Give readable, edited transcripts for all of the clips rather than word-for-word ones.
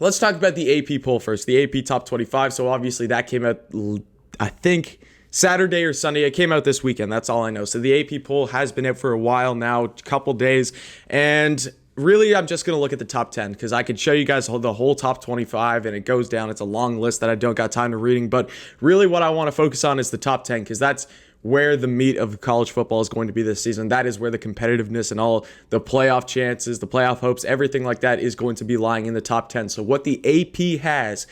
let's talk about the AP poll first, the AP Top 25. So obviously that came out, I think, Saturday or Sunday. It came out this weekend. That's all I know. So the AP poll has been out for a while now, a couple days. And really, I'm just going to look at the top 10 because I could show you guys the whole top 25 and it goes down. It's a long list that I don't got time to reading. But really what I want to focus on is the top 10 because that's where the meat of college football is going to be this season. That is where the competitiveness and all the playoff chances, the playoff hopes, everything like that is going to be lying in the top 10. So what the AP has,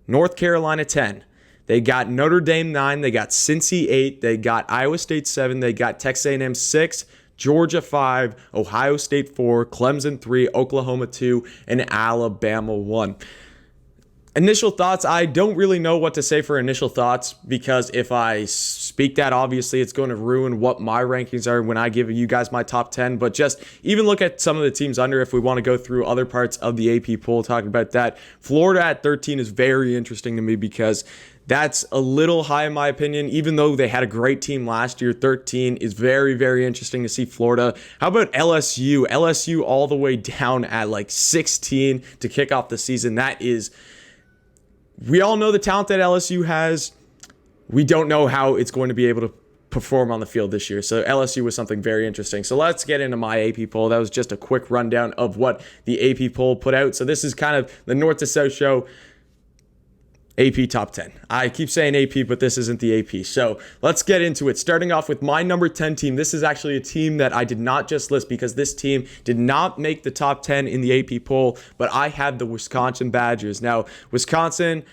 North Carolina 10. They got Notre Dame 9. They got Cincy 8. They got Iowa State 7. They got Texas A&M 6. Georgia 5. Ohio State 4. Clemson 3. Oklahoma 2. And Alabama 1. Initial thoughts, I don't really know what to say for initial thoughts because if I speak that, obviously it's going to ruin what my rankings are when I give you guys my top 10. But just even look at some of the teams under if we want to go through other parts of the AP poll, talking about that. Florida at 13 is very interesting to me because that's a little high in my opinion, even though they had a great team last year. 13 is very, very interesting to see Florida. How about LSU? LSU all the way down at like 16 to kick off the season. That is... We all know the talent that LSU has. We don't know how it's going to be able to perform on the field this year. So LSU was something very interesting. So let's get into my AP poll. That was just a quick rundown of what the AP poll put out. So this is kind of the North to South show. AP top 10. I keep saying AP, but this isn't the AP. So let's get into it. Starting off with my number 10 team. This is actually a team that I did not just list because this team did not make the top 10 in the AP poll, but I had the Wisconsin Badgers. Now, Wisconsin,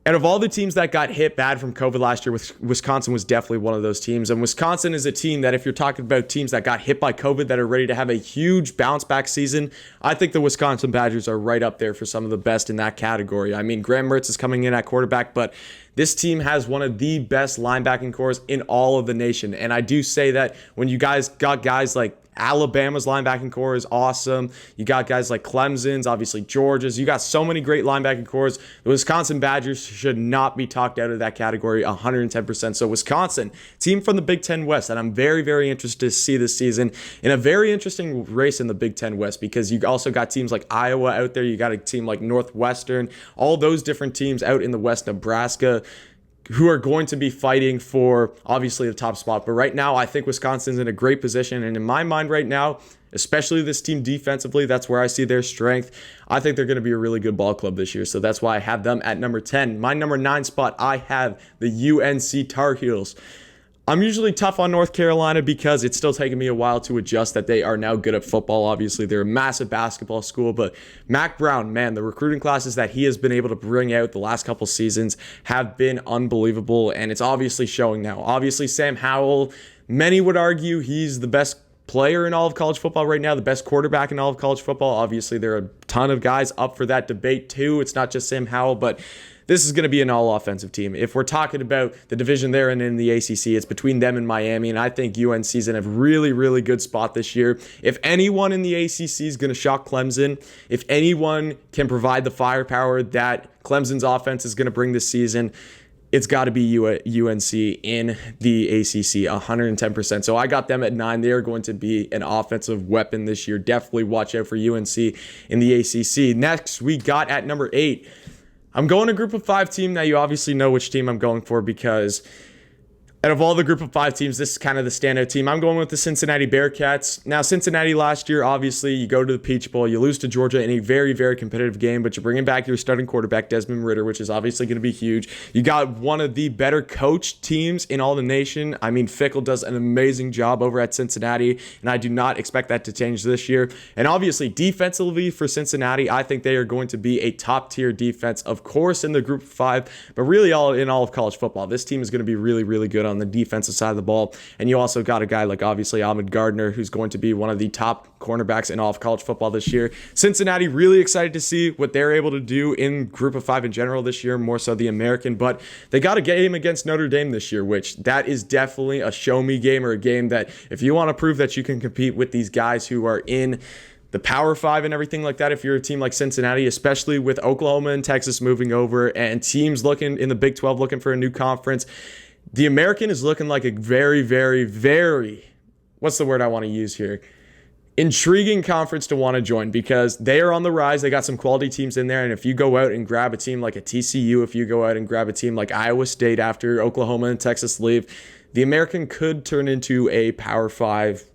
out of all the teams that got hit bad from COVID last year, Wisconsin was definitely one of those teams. And Wisconsin is a team that if you're talking about teams that got hit by COVID that are ready to have a huge bounce back season, I think the Wisconsin Badgers are right up there for some of the best in that category. I mean, Graham Mertz is coming in at quarterback, but this team has one of the best linebacking cores in all of the nation. And I do say that when you guys got guys like Alabama's linebacking core is awesome. You got guys like Clemson's, obviously Georgia's. You got so many great linebacking cores. The Wisconsin Badgers should not be talked out of that category 110%. So Wisconsin, team from the Big Ten West, and I'm very, very interested to see this season in a very interesting race in the Big Ten West because you also got teams like Iowa out there. You got a team like Northwestern, all those different teams out in the West, Nebraska, who are going to be fighting for, obviously, the top spot. But right now, I think Wisconsin's in a great position. And in my mind right now, especially this team defensively, that's where I see their strength. I think they're going to be a really good ball club this year. So that's why I have them at number 10. My number 9 spot, I have the UNC Tar Heels. I'm usually tough on North Carolina because it's still taking me a while to adjust that they are now good at football. Obviously, they're a massive basketball school, but Mac Brown, man, the recruiting classes that he has been able to bring out the last couple seasons have been unbelievable, and it's obviously showing now. Obviously, Sam Howell, many would argue he's the best player in all of college football right now, the best quarterback in all of college football. Obviously, there are a ton of guys up for that debate too. It's not just Sam Howell, but this is going to be an all-offensive team. If we're talking about the division there and in the ACC, it's between them and Miami, and I think UNC's in a really, really good spot this year. If anyone in the ACC is going to shock Clemson, if anyone can provide the firepower that Clemson's offense is going to bring this season, it's got to be UNC in the ACC 110%. So I got them at 9. They are going to be an offensive weapon this year. Definitely watch out for UNC in the ACC. Next, we got at number 8. I'm going a group of 5 team. Now, you obviously know which team I'm going for because out of all the group of 5 teams, this is kind of the standout team. I'm going with the Cincinnati Bearcats. Now, Cincinnati last year, obviously, you go to the Peach Bowl, you lose to Georgia in a very, very competitive game, but you're bringing back your starting quarterback, Desmond Ridder, which is obviously going to be huge. You got one of the better coached teams in all the nation. I mean, Fickell does an amazing job over at Cincinnati, and I do not expect that to change this year. And obviously, defensively for Cincinnati, I think they are going to be a top-tier defense, of course, in the group of 5, but really all of college football. This team is going to be really, really good on the defensive side of the ball. And you also got a guy like obviously Ahmad Gardner, who's going to be one of the top cornerbacks in all of college football this year. Cincinnati, really excited to see what they're able to do in group of 5 in general this year, more so the American, but they got a game against Notre Dame this year, which that is definitely a show me game, or a game that if you want to prove that you can compete with these guys who are in the Power 5 and everything like that, if you're a team like Cincinnati, especially with Oklahoma and Texas moving over and teams looking in the Big 12 looking for a new conference, the American is looking like a very, very, very, what's the word I want to use here? intriguing conference to want to join because they are on the rise. They got some quality teams in there. And if you go out and grab a team like a TCU, if you go out and grab a team like Iowa State after Oklahoma and Texas leave, the American could turn into a Power 5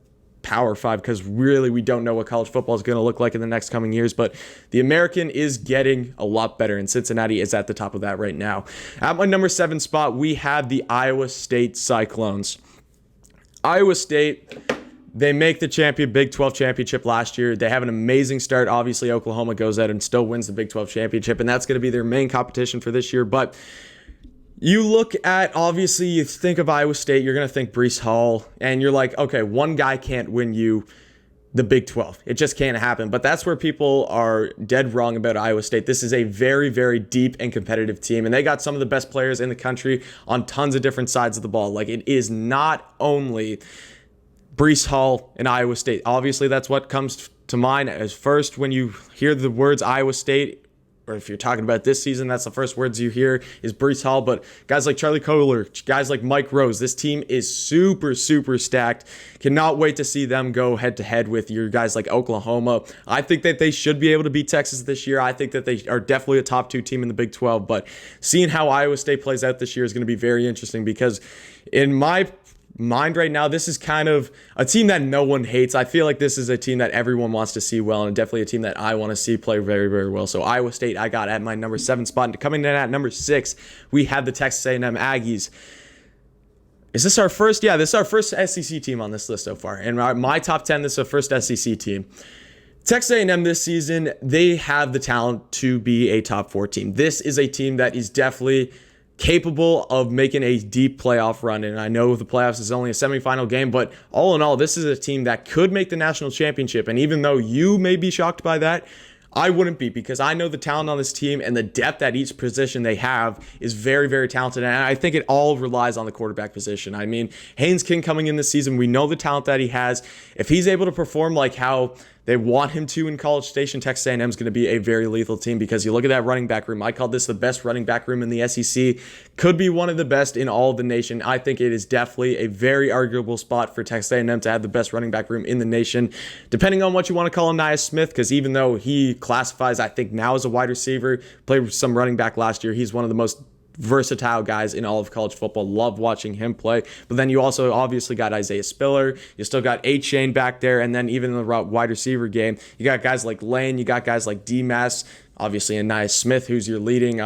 because really we don't know what college football is going to look like in the next coming years. But the American is getting a lot better, and Cincinnati is at the top of that right now. At my number 7 spot, we have the Iowa State Cyclones. Iowa State, they make the Big 12 championship last year. They have an amazing start. Obviously, Oklahoma goes out and still wins the Big 12 championship, and that's going to be their main competition for this year. But you look at, obviously, you think of Iowa State, you're going to think Breece Hall, and you're like, okay, one guy can't win you the Big 12. It just can't happen. But that's where people are dead wrong about Iowa State. This is a very, very deep and competitive team, and they got some of the best players in the country on tons of different sides of the ball. Like, it is not only Breece Hall and Iowa State. Obviously, that's what comes to mind as first when you hear the words Iowa State, or if you're talking about this season, that's the first words you hear is Breece Hall. But guys like Charlie Kohler, guys like Mike Rose, this team is super, super stacked. Cannot wait to see them go head-to-head with your guys like Oklahoma. I think that they should be able to beat Texas this year. I think that they are definitely a top 2 team in the Big 12. But seeing how Iowa State plays out this year is going to be very interesting because in my mind right now, this is kind of a team that no one hates. I feel like this is a team that everyone wants to see well, and definitely a team that I want to see play very, very well. So Iowa State, I got at my number 7 spot. And coming in at number 6, we have the Texas A&M Aggies. Is this our first? Yeah, this is our first SEC team on this list so far. And my top 10, this is the first SEC team. Texas A&M this season, they have the talent to be a top 4 team. This is a team that is definitely capable of making a deep playoff run. And I know the playoffs is only a semifinal game, but all in all, this is a team that could make the national championship. And even though you may be shocked by that, I wouldn't be, because I know the talent on this team and the depth at each position they have is very, very talented. And I think it all relies on the quarterback position. I mean, Haynes King coming in this season, we know the talent that he has. If he's able to perform like how they want him to in College Station, Texas A&M is going to be a very lethal team, because you look at that running back room. I call this the best running back room in the SEC. Could be one of the best in all of the nation. I think it is definitely a very arguable spot for Texas A&M to have the best running back room in the nation, depending on what you want to call Anias Smith, because even though he classifies, I think, now as a wide receiver, played some running back last year, he's one of the most versatile guys in all of college football. Love watching him play. But then you also obviously got Isaiah Spiller. You still got A-Chain back there. And then even in the wide receiver game, you got guys like Lane. You got guys like D-Mass. Obviously, Anias Smith, who's your leading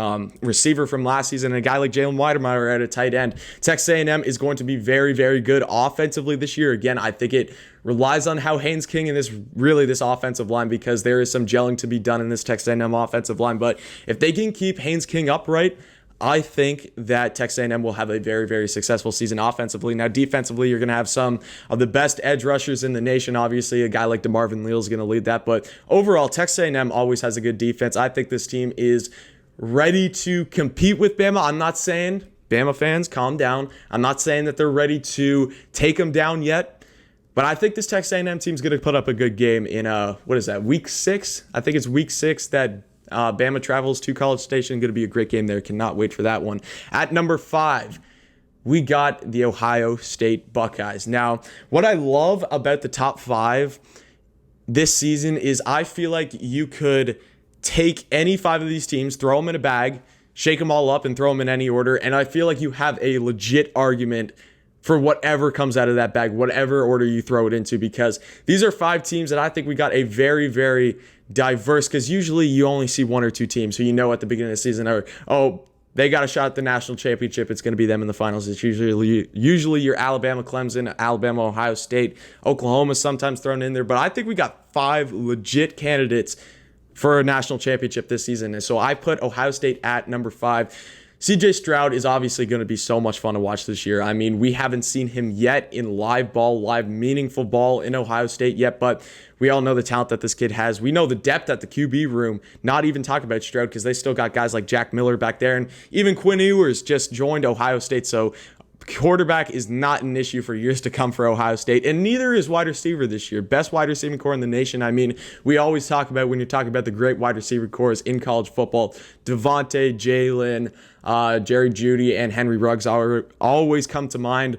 receiver from last season, and a guy like Jalen Weidemeyer at a tight end. Texas A&M is going to be very, very good offensively this year. Again, I think it relies on how Haynes King and this offensive line, because there is some gelling to be done in this Texas A&M offensive line. But if they can keep Haynes King upright, I think that Texas A&M will have a very, very successful season offensively. Now, defensively, you're going to have some of the best edge rushers in the nation. Obviously, a guy like DeMarvin Leal is going to lead that. But overall, Texas A&M always has a good defense. I think this team is ready to compete with Bama. I'm not saying, Bama fans, calm down. I'm not saying that they're ready to take them down yet. But I think this Texas A&M team is going to put up a good game in, week 6? I think it's week 6 that Bama travels to College Station. Going to be a great game there. Cannot wait for that one. At number 5, we got the Ohio State Buckeyes. Now, what I love about the top 5 this season is I feel like you could take any 5 of these teams, throw them in a bag, shake them all up, and throw them in any order. And I feel like you have a legit argument for whatever comes out of that bag, whatever order you throw it into, because these are 5 teams that I think we got a very, very diverse, because usually you only see 1 or 2 teams who you know at the beginning of the season are, they got a shot at the national championship. It's going to be them in the finals. It's usually your Alabama, Clemson, Alabama, Ohio State, Oklahoma sometimes thrown in there. But I think we got 5 legit candidates for a national championship this season. And so I put Ohio State at number 5. CJ Stroud is obviously going to be so much fun to watch this year. I mean, we haven't seen him yet in live meaningful ball in Ohio State yet, but we all know the talent that this kid has. We know the depth at the QB room, not even talk about Stroud, because they still got guys like Jack Miller back there, and even Quinn Ewers just joined Ohio State, so quarterback is not an issue for years to come for Ohio State, and neither is wide receiver this year. Best wide receiving core in the nation. I mean, we always talk about, when you're talking about the great wide receiver cores in college football, Devontae, Jalen, Jerry Jeudy, and Henry Ruggs always come to mind.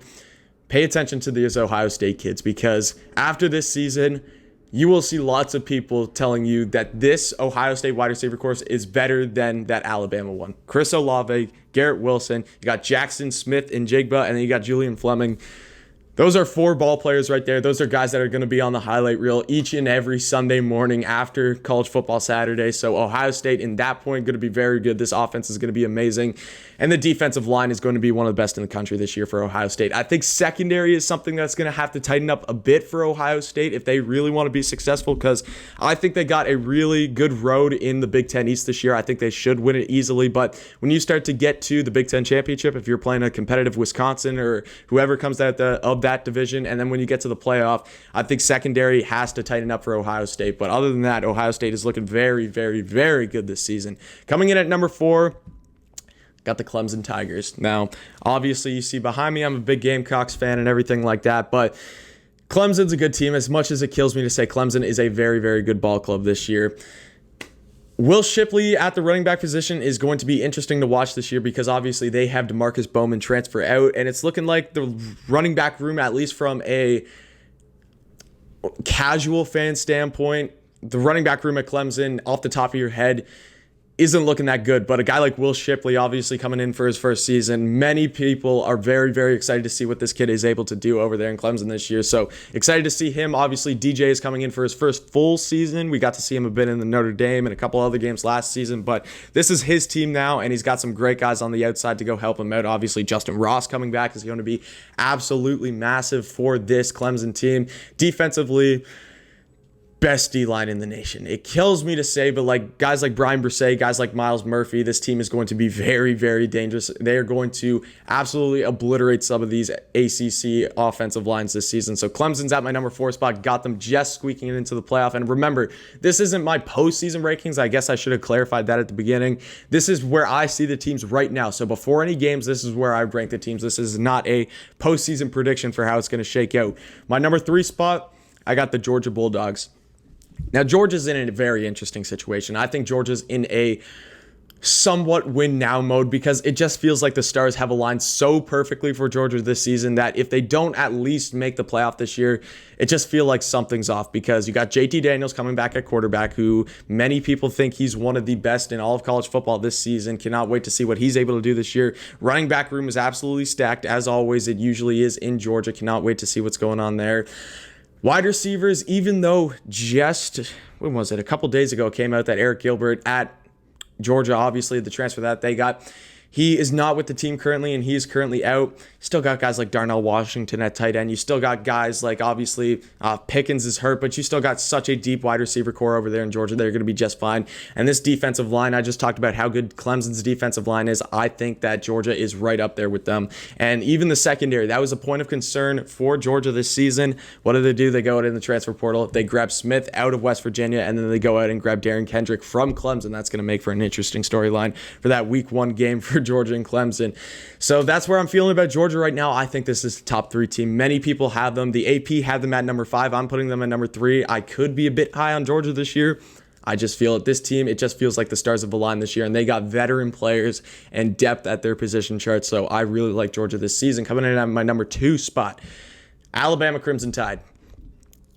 Pay attention to these Ohio State kids, because after this season, you will see lots of people telling you that this Ohio State wide receiver course is better than that Alabama one. Chris Olave, Garrett Wilson, you got Jackson Smith and Jigba, and then you got Julian Fleming. Those are 4 ball players right there. Those are guys that are going to be on the highlight reel each and every Sunday morning after college football Saturday. So Ohio State, in that point, going to be very good. This offense is going to be amazing. And the defensive line is going to be one of the best in the country this year for Ohio State. I think secondary is something that's going to have to tighten up a bit for Ohio State if they really want to be successful, because I think they got a really good road in the Big Ten East this year. I think they should win it easily. But when you start to get to the Big Ten Championship, if you're playing a competitive Wisconsin or whoever comes out of that division, and then when you get to the playoff, I think secondary has to tighten up for Ohio State. But other than that, Ohio State is looking very, very, very good this season. Coming in at number 4, got the Clemson Tigers. Now, obviously, you see behind me, I'm a big Gamecocks fan and everything like that, but Clemson's a good team. As much as it kills me to say, Clemson is a very, very good ball club this year. Will Shipley at the running back position is going to be interesting to watch this year, because obviously they have DeMarcus Bowman transfer out, and it's looking like the running back room, at least from a casual fan standpoint, the running back room at Clemson, off the top of your head, isn't looking that good. But a guy like Will Shipley, obviously coming in for his first season, many people are very, very excited to see what this kid is able to do over there in Clemson this year. So excited to see him. Obviously, DJ is coming in for his first full season. We got to see him a bit in the Notre Dame and a couple other games last season, but this is his team now, and he's got some great guys on the outside to go help him out. Obviously, Justin Ross coming back is going to be absolutely massive for this Clemson team. Defensively, best D-line in the nation. It kills me to say, but like guys like Brian Brisset, guys like Miles Murphy, this team is going to be very, very dangerous. They are going to absolutely obliterate some of these ACC offensive lines this season. So Clemson's at my number 4 spot, got them just squeaking it into the playoff. And remember, this isn't my postseason rankings. I guess I should have clarified that at the beginning. This is where I see the teams right now. So before any games, this is where I rank the teams. This is not a postseason prediction for how it's going to shake out. My number 3 spot, I got the Georgia Bulldogs. Now, Georgia's in a very interesting situation. I think Georgia's in a somewhat win now mode, because it just feels like the stars have aligned so perfectly for Georgia this season that if they don't at least make the playoff this year, it just feels like something's off, because you got JT Daniels coming back at quarterback, who many people think he's one of the best in all of college football this season. Cannot wait to see what he's able to do this year. Running back room is absolutely stacked, as always. It usually is in Georgia. Cannot wait to see what's going on there. Wide receivers, even though just, when was it, a couple days ago, it came out that Eric Gilbert at Georgia, obviously the transfer that they got, he is not with the team currently, and he is currently out. Still got guys like Darnell Washington at tight end. You still got guys like, obviously, Pickens is hurt, but you still got such a deep wide receiver core over there in Georgia. They're going to be just fine. And this defensive line, I just talked about how good Clemson's defensive line is. I think that Georgia is right up there with them. And even the secondary, that was a point of concern for Georgia this season. What do? They go out in the transfer portal. They grab Smith out of West Virginia, and then they go out and grab Darren Kendrick from Clemson. That's going to make for an interesting storyline for that week 1 game for Georgia and Clemson. So that's where I'm feeling about Georgia right now. I think this is the top 3 team. Many people have them. The AP had them at number 5. I'm putting them at number 3. I could be a bit high on Georgia this year. I just feel it. This team, it just feels like the stars have aligned this year, and they got veteran players and depth at their position chart. So I really like Georgia this season. Coming in at my number 2 spot, Alabama Crimson Tide.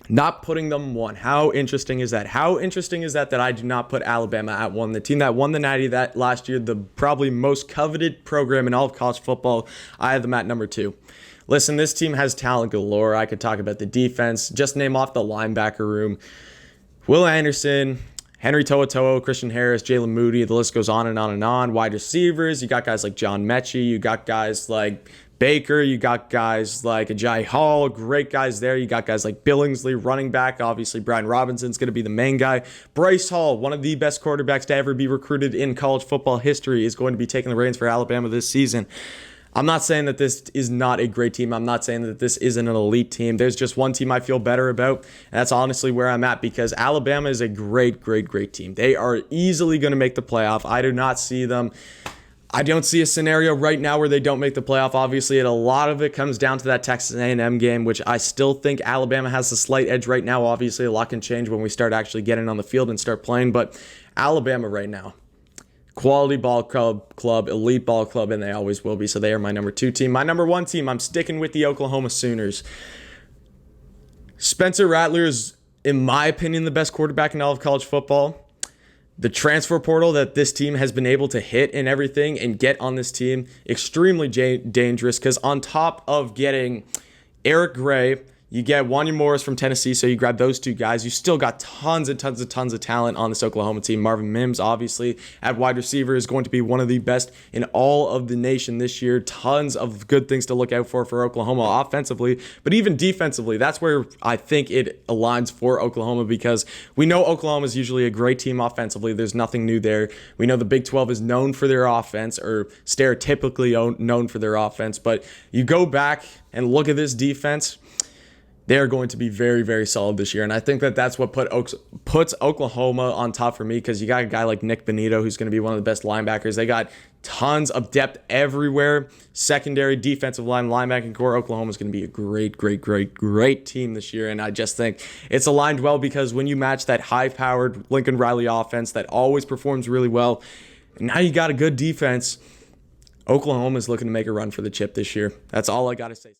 Not putting them 1. How interesting is that? How interesting is that I do not put Alabama at 1? The team that won the Natty that last year, the probably most coveted program in all of college football, I have them at number 2. Listen, this team has talent galore. I could talk about the defense. Just name off the linebacker room. Will Anderson, Henry To'oTo'o, Christian Harris, Jalen Moody, the list goes on and on and on. Wide receivers, you got guys like John Mechie, you got guys like Baker, you got guys like Agiye Hall, great guys there. You got guys like Billingsley, running back. Obviously, Brian Robinson's going to be the main guy. Bryce Hall, one of the best quarterbacks to ever be recruited in college football history, is going to be taking the reins for Alabama this season. I'm not saying that this is not a great team. I'm not saying that this isn't an elite team. There's just one team I feel better about, and that's honestly where I'm at, because Alabama is a great, great, great team. They are easily going to make the playoff. I do not see them. I don't see a scenario right now where they don't make the playoff. Obviously, a lot of it comes down to that Texas A&M game, which I still think Alabama has a slight edge right now. Obviously, a lot can change when we start actually getting on the field and start playing, but Alabama right now, quality ball club, elite ball club, and they always will be. So they are my number 2 team. My number 1 team, I'm sticking with the Oklahoma Sooners. Spencer Rattler's in my opinion, the best quarterback in all of college football. The transfer portal that this team has been able to hit and everything and get on this team, extremely dangerous, because on top of getting Eric Gray, you get Wanya Morris from Tennessee, so you grab those two guys. You still got tons of talent on this Oklahoma team. Marvin Mims, obviously, at wide receiver is going to be one of the best in all of the nation this year. Tons of good things to look out for Oklahoma offensively, but even defensively, that's where I think it aligns for Oklahoma, because we know Oklahoma is usually a great team offensively. There's nothing new there. We know the Big 12 is known for their offense, or stereotypically known for their offense, but you go back and look at this defense, they're going to be very, very solid this year. And I think that that's what puts Oklahoma on top for me, because you got a guy like Nick Benito, who's going to be one of the best linebackers. They got tons of depth everywhere. Secondary, defensive line, linebacking core. Oklahoma's going to be a great team this year. And I just think it's aligned well, because when you match that high-powered Lincoln Riley offense that always performs really well, and now you got a good defense, Oklahoma's looking to make a run for the chip this year. That's all I got to say.